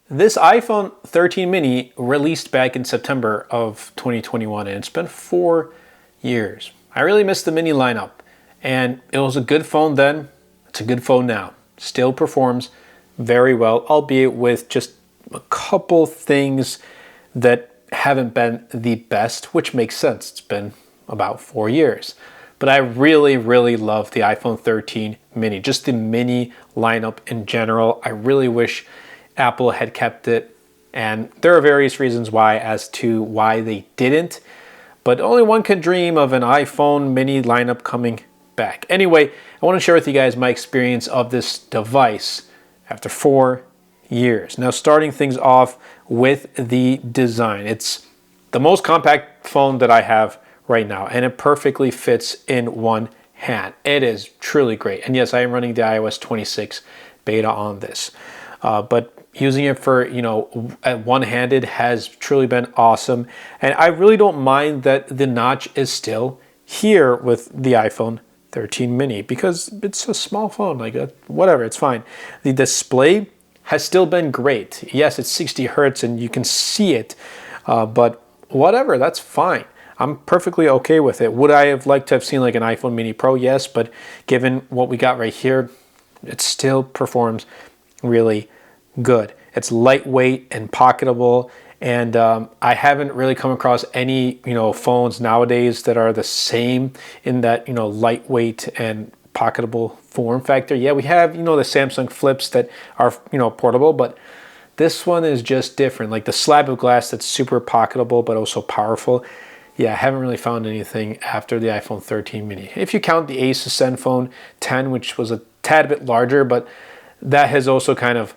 This iPhone 13 mini released back in September of 2021, and it's been 4 years. I really miss the mini lineup, and it was a good phone then. It's a good phone now. Still performs very well, albeit with just a couple things that haven't been the best, which makes sense. It's been about 4 years. But I really, really love the iPhone 13 mini, just the mini lineup in general. I really wish Apple had kept it, and there are various reasons why as to why they didn't, but only one can dream of an iPhone mini lineup coming back. Anyway, I want to share with you guys my experience of this device after 4 years. Now, starting things off with the design. It's the most compact phone that I have right now, and it perfectly fits in one hand. It is truly great. And yes, I am running the iOS 26 beta on this. But using it for, one-handed has truly been awesome. And I really don't mind that the notch is still here with the iPhone 13 mini because it's a small phone, like whatever, it's fine. The display has still been great. Yes, it's 60 hertz and you can see it, but whatever, that's fine. I'm perfectly okay with it. Would I have liked to have seen like an iPhone mini Pro? Yes, but given what we got right here, it still performs really good. It's lightweight and pocketable, and I haven't really come across any phones nowadays that are the same in that lightweight and pocketable form factor. Yeah, we have the Samsung Flips that are portable, but this one is just different. Like the slab of glass that's super pocketable but also powerful. Yeah, I haven't really found anything after the iPhone 13 mini. If you count the Asus Zenfone 10, which was a tad bit larger, but that has also kind of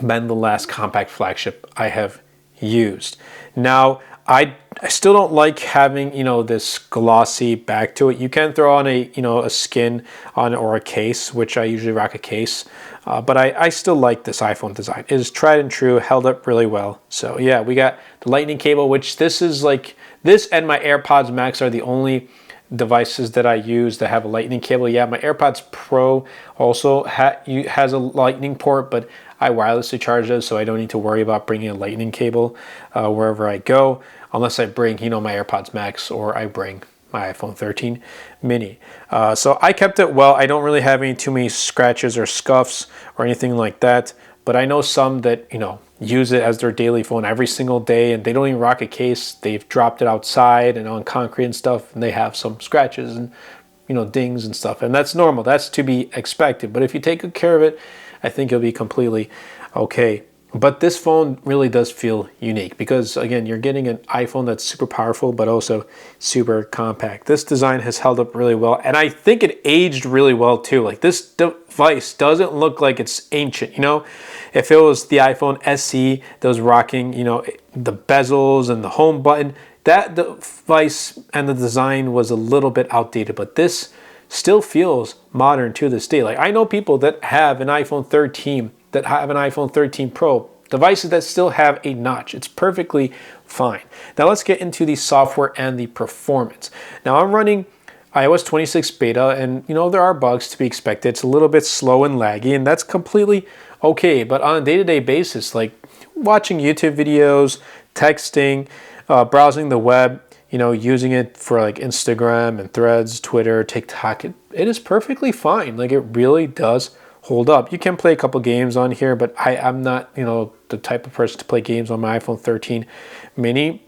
been the last compact flagship I have used. Now, I still don't like having this glossy back to it. You can throw on a skin on it or a case, which I usually rock a case, but I still like this iPhone design. It is tried and true, held up really well. So yeah, we got the lightning cable, which this and my AirPods Max are the only devices that I use that have a lightning cable. Yeah, my AirPods Pro also has a lightning port, but I wirelessly charge those, so I don't need to worry about bringing a lightning cable wherever I go, unless I bring my AirPods Max or I bring my iPhone 13 mini. So I kept it well. I don't really have too many scratches or scuffs or anything like that, but I know some that use it as their daily phone every single day, and they don't even rock a case. They've dropped it outside and on concrete and stuff, and they have some scratches and dings and stuff, and that's normal. That's to be expected. But if you take good care of it, I think you'll be completely okay. But this phone really does feel unique because, again, you're getting an iPhone that's super powerful but also super compact. This design has held up really well, and I think it aged really well too. Like, this device doesn't look like it's ancient. If it was the iPhone SE that was rocking the bezels and the home button, that device and the design was a little bit outdated, but this still feels modern to this day. Like, I know people that have an iPhone 13, that have an iPhone 13 Pro, devices that still have a notch. It's perfectly fine. Now let's get into the software and the performance. Now I'm running iOS 26 beta, and there are bugs to be expected. It's a little bit slow and laggy, and that's completely okay. But on a day-to-day basis, like watching YouTube videos, texting, browsing the web, using it for like Instagram and Threads, Twitter, TikTok, it is perfectly fine. Like, it really does hold up. You can play a couple games on here, but I'm not, the type of person to play games on my iPhone 13 mini.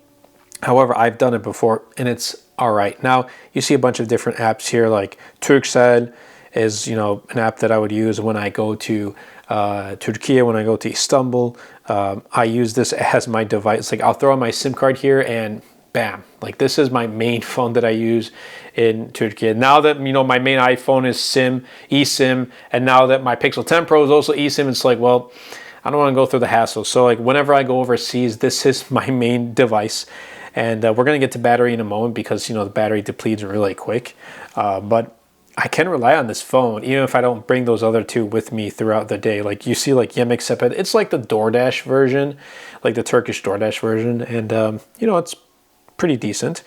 However, I've done it before, and it's all right. Now, you see a bunch of different apps here, like Turkcell is, an app that I would use when I go to Turkey, when I go to Istanbul. I use this as my device. Like, I'll throw on my SIM card here and bam, like, this is my main phone that I use in Turkey. Now that my main iPhone is eSIM, and now that my Pixel 10 Pro is also eSIM, it's like, well, I don't want to go through the hassle. So like, whenever I go overseas, this is my main device. And we're gonna get to battery in a moment because the battery depletes really quick. But I can rely on this phone even if I don't bring those other two with me throughout the day. Like, you see like Yemek Sepet, it's like the DoorDash version, like the Turkish DoorDash version, and it's pretty decent.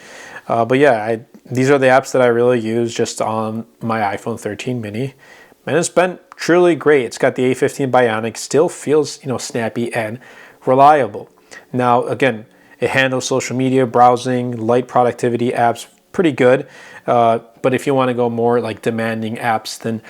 But yeah, these are the apps that I really use just on my iPhone 13 mini. and it's been truly great. It's got the A15 Bionic, still feels, snappy and reliable. Now, again, it handles social media, browsing, light productivity apps, pretty good. But if you want to go more like demanding apps, then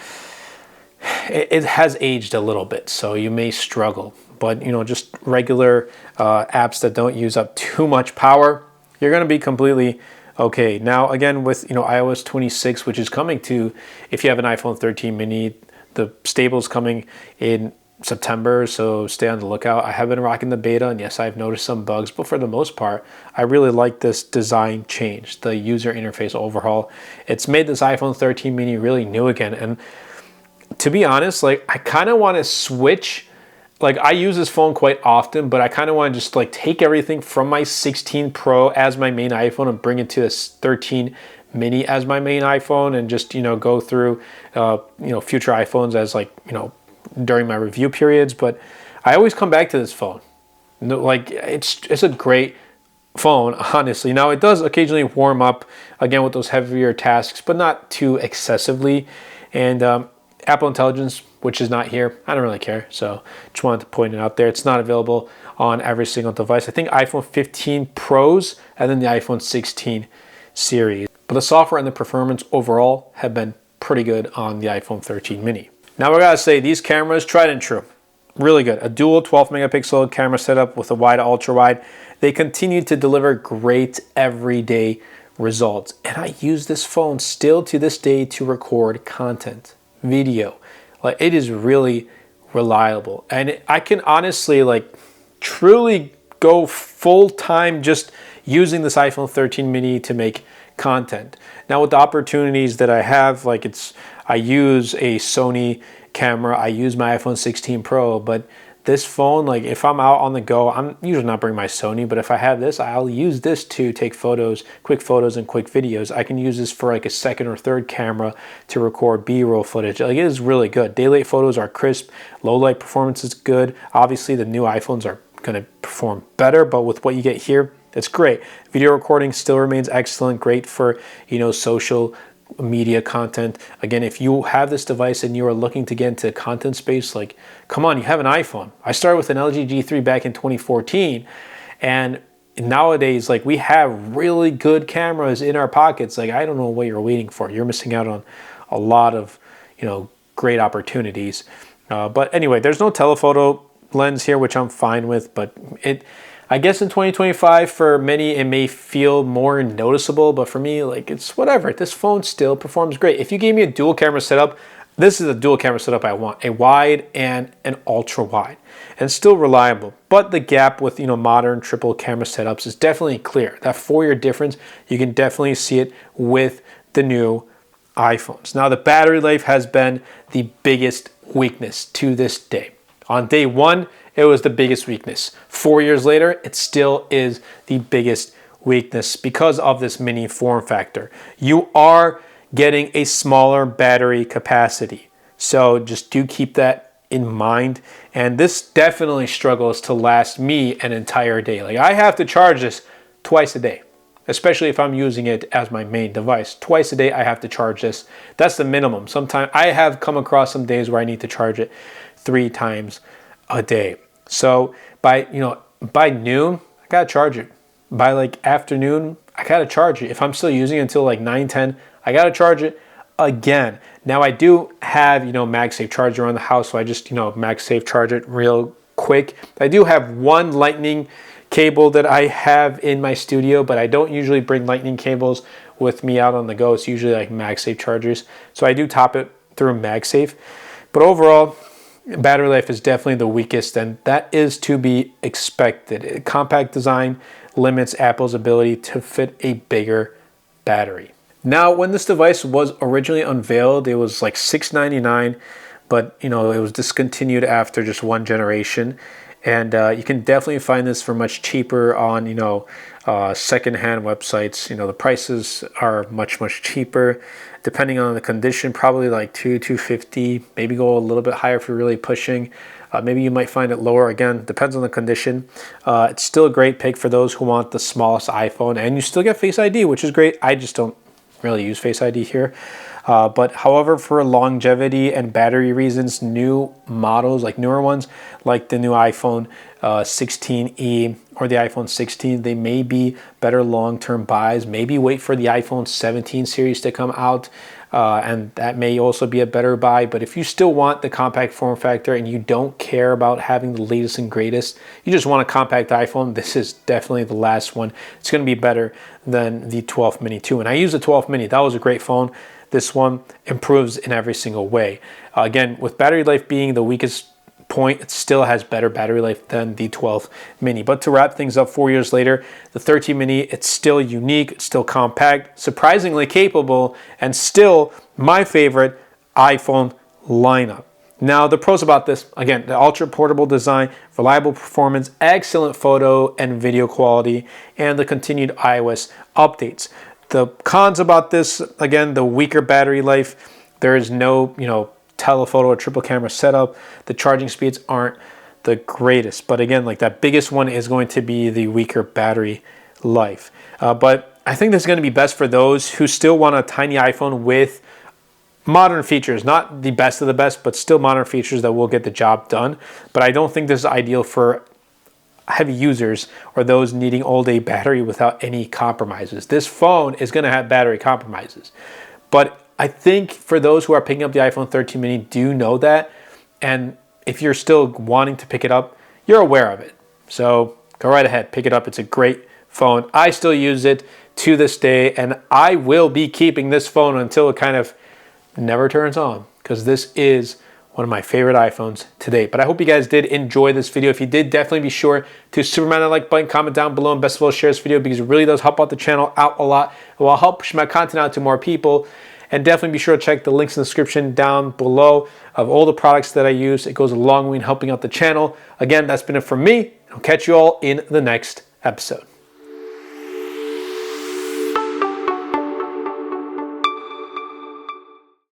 it has aged a little bit, so you may struggle. But just regular apps that don't use up too much power, you're going to be completely okay. Now, again, with iOS 26, which is coming to, if you have an iPhone 13 mini, the stable's coming in September, so stay on the lookout. I have been rocking the beta, and yes, I've noticed some bugs, but for the most part, I really like this design change, the user interface overhaul. It's made this iPhone 13 mini really new again, and to be honest, like, I kind of want to switch. Like, I use this phone quite often, but I kind of want to just like take everything from my 16 Pro as my main iPhone and bring it to this 13 mini as my main iPhone, and just go through future iPhones as like during my review periods. But I always come back to this phone. Like, it's a great phone, honestly. Now, it does occasionally warm up again with those heavier tasks, but not too excessively. And Apple Intelligence, which is not here, I don't really care, so just wanted to point it out there. It's not available on every single device. I think iPhone 15 Pros and then the iPhone 16 series. But the software and the performance overall have been pretty good on the iPhone 13 mini. Now, I gotta say, these cameras, tried and true, really good. A dual 12 megapixel camera setup with a wide ultra wide. They continue to deliver great everyday results. And I use this phone still to this day to record content, video. Like, it is really reliable. And I can honestly, like, truly go full time just using this iPhone 13 mini to make content. Now, with the opportunities that I have, like, I use a Sony camera, I use my iPhone 16 Pro, but this phone, like, if I'm out on the go, I'm usually not bringing my Sony, but if I have this, I'll use this to take photos, quick photos and quick videos. I can use this for like a second or third camera to record B-roll footage. Like, it is really good. Daylight photos are crisp, low light performance is good. Obviously, the new iPhones are going to perform better, but with what you get here, it's great. Video recording still remains excellent, great for, social media content. Again, if you have this device and you are looking to get into content space, like, come on, you have an iPhone. I started with an LG G3 back in 2014, and nowadays, like, we have really good cameras in our pockets. Like, I don't know what you're waiting for. You're missing out on a lot of, great opportunities. But anyway, there's no telephoto lens here, which I'm fine with, but I guess in 2025, for many, it may feel more noticeable, but for me, like, it's whatever. This phone still performs great. If you gave me a dual camera setup, this is a dual camera setup I want, a wide and an ultra wide, and still reliable. But the gap with, modern triple camera setups is definitely clear. That 4-year difference, you can definitely see it with the new iPhones. Now, the battery life has been the biggest weakness to this day. On day one, it was the biggest weakness. 4 years later, it still is the biggest weakness because of this mini form factor. You are getting a smaller battery capacity, so just do keep that in mind. And this definitely struggles to last me an entire day. Like, I have to charge this twice a day, especially if I'm using it as my main device. Twice a day, I have to charge this. That's the minimum. Sometimes I have come across some days where I need to charge it 3 times a day. So by noon, I gotta charge it. By like afternoon, I gotta charge it. If I'm still using it until like 9, 10, I gotta charge it again. Now, I do have, MagSafe charger around the house, so I just, MagSafe charge it real quick. I do have one lightning cable that I have in my studio, but I don't usually bring lightning cables with me out on the go. It's usually like MagSafe chargers. So I do top it through MagSafe. But overall, battery life is definitely the weakest, and that is to be expected. Compact design limits Apple's ability to fit a bigger battery. Now, when this device was originally unveiled, it was like $699, but it was discontinued after just one generation. And you can definitely find this for much cheaper on secondhand websites. The prices are much cheaper, depending on the condition. Probably like $250, maybe go a little bit higher if you're really pushing. Maybe you might find it lower. Again, depends on the condition. It's still a great pick for those who want the smallest iPhone, and you still get Face ID, which is great. I just don't really use Face ID here. But however, for longevity and battery reasons, new models, like newer ones, like the new iPhone 16e or the iPhone 16, they may be better long-term buys. Maybe wait for the iPhone 17 series to come out, and that may also be a better buy. But if you still want the compact form factor and you don't care about having the latest and greatest, you just want a compact iPhone, this is definitely the last one. It's going to be better than the 12 mini too. And I use the 12 mini. That was a great phone. This one improves in every single way. Again, with battery life being the weakest point, it still has better battery life than the 12 mini. But to wrap things up, 4 years later, the 13 mini, it's still unique, it's still compact, surprisingly capable, and still my favorite iPhone lineup. Now, the pros about this, again, the ultra portable design, reliable performance, excellent photo and video quality, and the continued iOS updates. The cons about this, again, the weaker battery life. There is no, telephoto or triple camera setup. The charging speeds aren't the greatest. But again, like that biggest one is going to be the weaker battery life. But I think this is going to be best for those who still want a tiny iPhone with modern features, not the best of the best, but still modern features that will get the job done. But I don't think this is ideal for heavy users or those needing all-day battery without any compromises. This phone is going to have battery compromises. But I think for those who are picking up the iPhone 13 mini do know that. And if you're still wanting to pick it up, you're aware of it. So go right ahead, pick it up. It's a great phone. I still use it to this day, and I will be keeping this phone until it kind of never turns on, because this is one of my favorite iPhones to date. But I hope you guys did enjoy this video. If you did, definitely be sure to superman that like button, comment down below, and best of all, share this video, because it really does help out the channel out a lot. It will help push my content out to more people. And definitely be sure to check the links in the description down below of all the products that I use. It goes a long way in helping out the channel. Again, that's been it from me. I'll catch you all in the next episode.